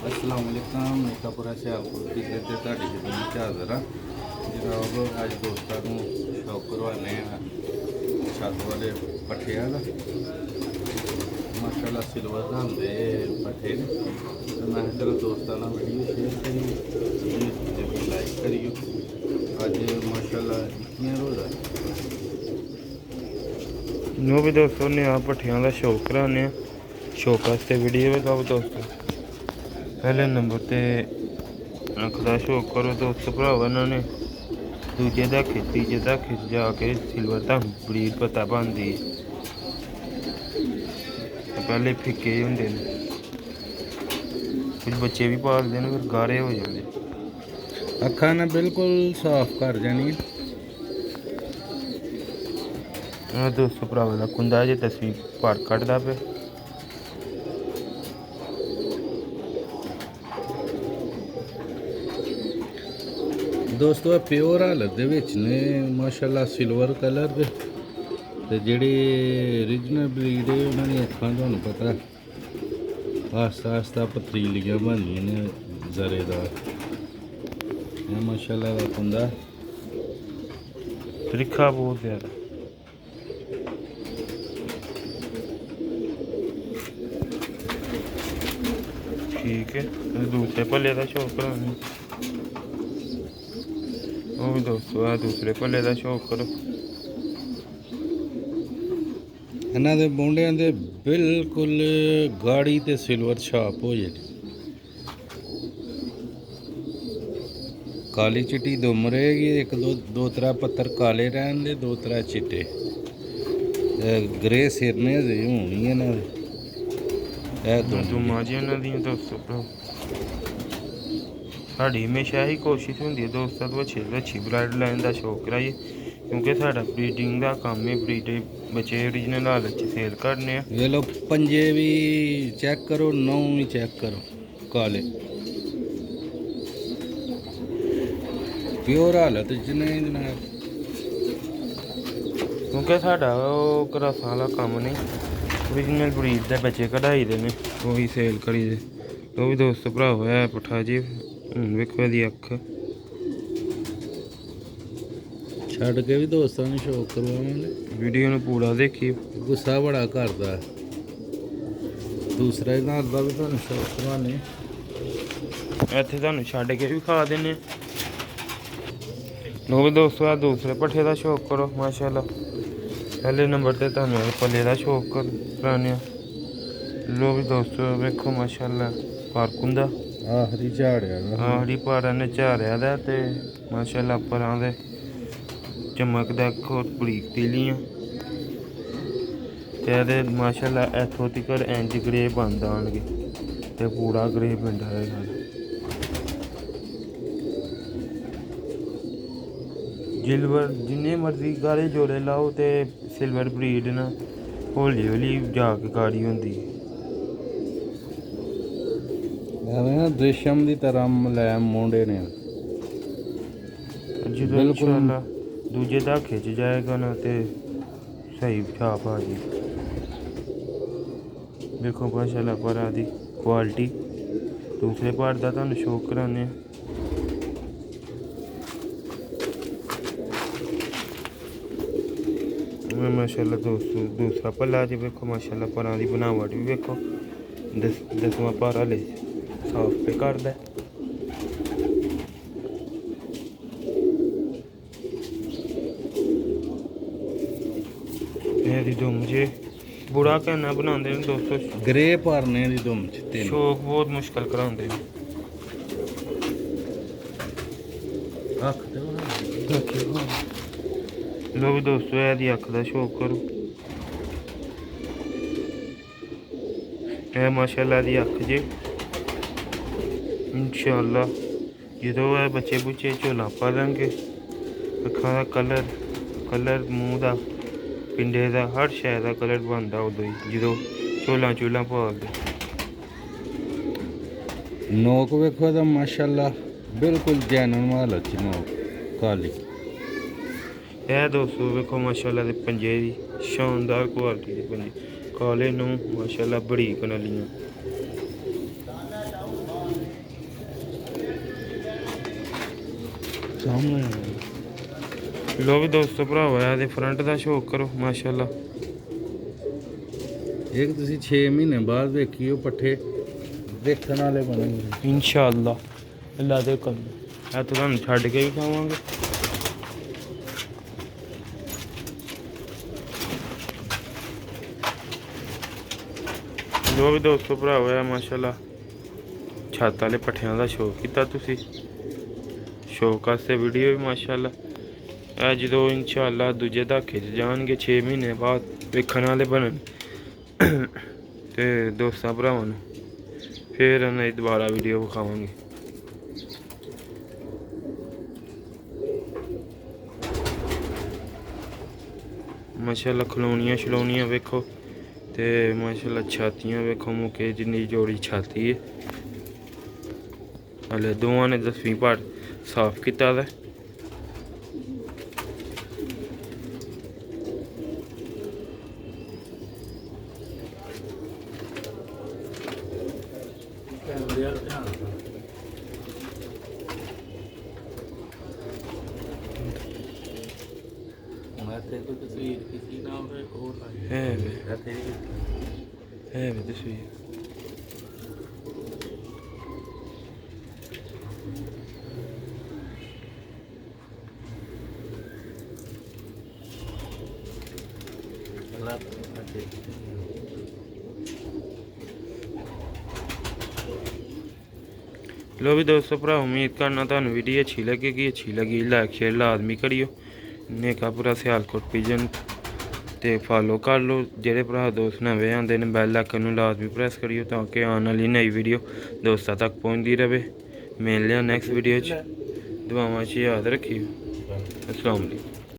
अस्सलाम वालेकुम मीठापुरा सियालकोट की ते ਤੁਹਾਡੀ ਖidmat 'ਚ ਹਾਜ਼ਰ ਹਾਂ ਜਨਾਬ। ਅੱਜ ਦੋਸਤਾਂ ਨੂੰ ਸ਼ੌਕ ਕਰਵਾਉਂਦੇ ਆ ਛੱਤ ਵਾਲੇ ਪੱਠਿਆਂ ਦਾ। ਮਾਸ਼ਾਅੱਲਾ ਸਿਲਵਰ ਦਾ ਹੁੰਦੇ ਪੱਠੇ ਨੇ ਤੇ ਮੈਂ ਕਿਹਾ ਚਲੋ ਦੋਸਤਾਂ ਨਾਲ ਵੀਡੀਓ ਸ਼ੇਅਰ ਕਰੀਏ ਤੇ ਲਾਈਕ ਕਰਿਓ। ਅੱਜ ਮਾਸ਼ਾਅੱਲਾ 21 ਰੋਜ਼ਾ नो भी दोस्तों ने आप पट्ठियां का शौक कराने शौक वास्ते वीडियो बताओ दोस्तों। पहले नंबर ते अख का शौक करो दोस्त भरावा इन्होंने दूजे का खिच तीजे का खिच जाके सिल्वर तक बरीड पता बनती पहले फिक्के होंगे कुछ बच्चे भी पालते हैं फिर गारे हो जाते। ਅੱਖਾਂ ਨੇ ਬਿਲਕੁਲ ਸਾਫ਼ कर जानी। दोस्तों भरावा का कुंदा जे तस्वीर पार कटदा पे ਦੋਸਤੋ ਪਿਓਰ ਹਾਲਤ ਦੇ ਵਿੱਚ ਨੇ ਮਾਸ਼ਾਅੱਲਾ ਸਿਲਵਰ ਕਲਰ ਦੇ ਤੇ ਜਿਹੜੀ ਓਰੀਜਨਲ ਬਰੀਡ ਹੈ ਉਹਨਾਂ ਦੀਆਂ ਅੱਖਾਂ ਤੁਹਾਨੂੰ ਪਤਾ ਆਸਤਾ ਆਸਤਾ ਪਤਰੀਲੀਆਂ ਬਣਦੀਆਂ ਨੇ ਜ਼ਰੇਦਾਰ। ਇਹ ਮਾਸ਼ਾਅੱਲਾ ਦਾ ਕੁੰਦਾ त्रिखा बहुत ज़्यादा ठीक है। दूसरे भले का शौक कराने वो भी दोस्तों आ दूसरे भले का शौक करो। ਇਹਨਾਂ ਦੇ ਬੋਂਡਿਆਂ ਦੇ ਬਿਲਕੁਲ ਗਾੜੀ ਤੇ ਸਿਲਵਰ ਛਾਪ ਹੋ ਜਾਣੀ। ਕਾਲੀ ਚਿੱਟੀ ਦੁਮ ਰਹੇਗੀ। ਇੱਕ ਦੋ ਤਰ੍ਹਾਂ ਪੱਤਰ ਕਾਲੇ ਰਹਿਣ ਦੇ ਦੋ ਤਰ੍ਹਾਂ ਚਿੱਟੇ ਗ੍ਰੇ ਸਿਰਨੇ ਦੇ ਹੋਣੀ ਇਹਨਾਂ ਦੇ। ਇਹ दुमा जी इन्हों दी दोस्तों साड़ी हमेशा यही कोशिश होंगी है दोस्तों तो अच्छी ब्राइड लाइन का शौक कराइए क्योंकि साड़ा ब्रीडिंग का काम है। ब्रीड बच्चे ओरिजिनल हालत सेल करने ये लो पंजे भी चेक करो नौ भी चेक करो काले प्योर हालत च ने जनाब। क्योंकि साड़ा क्रसा वाला काम नहीं ओरिजिनल ब्रीड के बच्चे कढ़ाई दे ने वही सेल करी दे। वो भी दोस्त भरावा है पुट्ठा जी हूँ वेखो दी अख ਛੱਡ ਕੇ ਵੀ ਦੋਸਤਾਂ ਨੂੰ ਸ਼ੌਕ ਕਰਵਾਵਾਂਗੇ। वीडियो में पूरा देखिए ਗੁੱਸਾ ਬੜਾ ਕਰਦਾ ਦੂਸਰਾ ਇਹਨਾਂ ਦਾ ਵੀ ਤੁਹਾਨੂੰ ਸ਼ੌਕ ਕਰਵਾਣੇ। ਇੱਥੇ ਤੁਹਾਨੂੰ ਛੱਡ ਕੇ ਵੀ ਖਾ ਦਿੰਨੇ। ਲੋ ਵੀ ਦੋਸਤੋ ਆ ਦੂਸਰੇ ਪੱਠੇ ਦਾ ਸ਼ੌਕ ਕਰੋ ਮਾਸ਼ਾਅੱਲਾ। ਪਹਿਲੇ ਨੰਬਰ ਤੇ ਤੁਹਾਨੂੰ ਪੱਲੇ ਦਾ ਸ਼ੌਕ ਕਰਾਣੇ ਆ। ਲੋ ਵੀ ਦੋਸਤੋ ਵੇਖੋ ਮਾਸ਼ਾਅੱਲਾ ਪਾਰਕ ਹੁੰਦਾ ਆਖਰੀ ਝਾੜਿਆ ਦਾ ਆਖਰੀ ਪਾਰਾ ਨੇ ਝਾੜਿਆ ਦਾ ਤੇ ਮਾਸ਼ਾਅੱਲਾ ਪਰਾਂ ਦੇ ਚਮਕਦਾ ਖੋਟ ਬਰੀਕ ਤੀਲੀਆਂ ਤੇ ਇਹਦੇ ਮਾਸ਼ਾਅੱਲਾ ਇੱਥੋਂ ਤੱਕ ਇੰਜ ਗਰੇ ਬਣ ਆਉਣਗੇ ਤੇ ਪੂਰਾ ਗਰੇ ਪੈਂਦਾ ਹੈਗਾ। सिल्वर जिन्ने मर्जी गारे जोड़े लाओ तो सिल्वर ब्रीड ना हौली हौली जाके गाड़ी होंगी दृश्यम की तरह मुलायम मुंडे ने जो इंशाअल्लाह दूजे दा खिंच जाएगा ना तो सही छाप आ जी। देखो माशाअल्लाह पर आदि क्वालिटी दूसरे पार्ट का तुहानू शौक कराने माशाअल्लाह दोस्तों दूसरा भला जी वेखो माशाअल्लाह परां दी बनावट भी वेखो दसवां पारा ले साफ पे करदा दी दुम जे बुरा कहना बनाते हैं दोस्तों ग्रे भरने दी दुम च शौक बहुत मुश्किल कराते हैं। लो भी दोस्तों यदि अख का शौक करो है माशाअल्लाह दी अख जे इंशाअल्लाह जो बच्चे बुच्चे झोला पा लेंगे अखा का कलर मूँह का पिंडे का हर शय का कलर बनता उदो ही जो झोला झूला पालते। नोक वेखो तो माशाअल्लाह बिल्कुल जैनुइन हालत च नोक काली। यह दोस्तों वेखो माशाअल्लाह दे पंजे दी शानदार क्वालिटी दे पंजे काले नूं माशाअल्लाह बड़ी कनालियां ਸਾਹਮਣੇ ਲੋ ਵੀ ਦੋਸਤੋ ਭਰਾਵਾ ਇਹਦੇ ਫਰੰਟ ਦਾ ਸ਼ੌਕ ਕਰੋ ਮਾਸ਼ਾਅੱਲਾ। ਇੱਕ ਤੁਸੀਂ 6 ਮਹੀਨੇ ਬਾਅਦ ਵੇਖੀਓ ਪੱਠੇ ਦੇਖਣ ਵਾਲੇ ਬਣਨਗੇ ਇਨਸ਼ਾਅੱਲਾ। ਅੱਲਾ ਦੇ ਕਰ ਇਹ ਤਾਂ ਤੁਹਾਨੂੰ ਛੱਡ ਕੇ ਵੀ ਖਾਵਾਂਗੇ। ਜੋ ਵੀ ਦੋਸਤੋ ਭਰਾਵਾ ਹੈ ਮਾਸ਼ਾਅੱਲਾ ਛੱਤ ਵਾਲੇ ਪੱਠਿਆਂ ਦਾ ਸ਼ੌਕ ਕੀਤਾ ਤੁਸੀਂ। ਸ਼ੌਕ ਵਾਸਤੇ ਵੀਡੀਓ ਵੀ ਮਾਸ਼ਾਅੱਲਾ ਇਹ ਜਦੋਂ ਇਨਸ਼ਾਅੱਲਾ ਦੂਜੇ ਧਾਕੇ 'ਚ ਜਾਣਗੇ 6 ਮਹੀਨੇ ਬਾਅਦ ਵੇਖਣ ਵਾਲੇ ਬਣਨ ਤੇ ਦੋਸਤਾਂ ਭਰਾਵਾਂ ਨੂੰ ਫਿਰ ਇਹਨਾਂ ਦੀ ਦੁਬਾਰਾ ਵੀਡੀਓ ਵਿਖਾਵਾਂਗੇ। ਮਾਸ਼ਾਅੱਲਾ ਖਲੋਣੀਆਂ ਛਲੋਣੀਆਂ ਵੇਖੋ ਤੇ ਮਾਸ਼ਾਅੱਲਾ ਛਾਤੀਆਂ ਵੇਖੋ ਮੁਕੇ ਜਿੰਨੀ ਜੋੜੀ ਛਾਤੀ ਹੈ। ਹਲੇ ਦੋਵਾਂ ਨੇ 10ਵੀਂ ਪਾਰਟ ਸਾਫ਼ ਕੀਤਾ ਦਾ। ਹੈ ਵੀ ਤਸਵੀਰ लो भी दोस्तों भरा उम्मीद करना तुहानू वीडियो अच्छी लगी लाइक शेयर लाजमी करियो। नेका पूरा सियालकोट पिजन ते फॉलो कर लो। जेह्ड़े भरा दोस्त नवे आंदे ने बैल आइकन नू लाजमी प्रेस करियो ताकि आने वाली नई वीडियो दोस्तों तक पहुँचती रहे। मिलने नेक्स्ट वीडियो दुआवां च याद रखियो। अस्सलाम वालेकुम।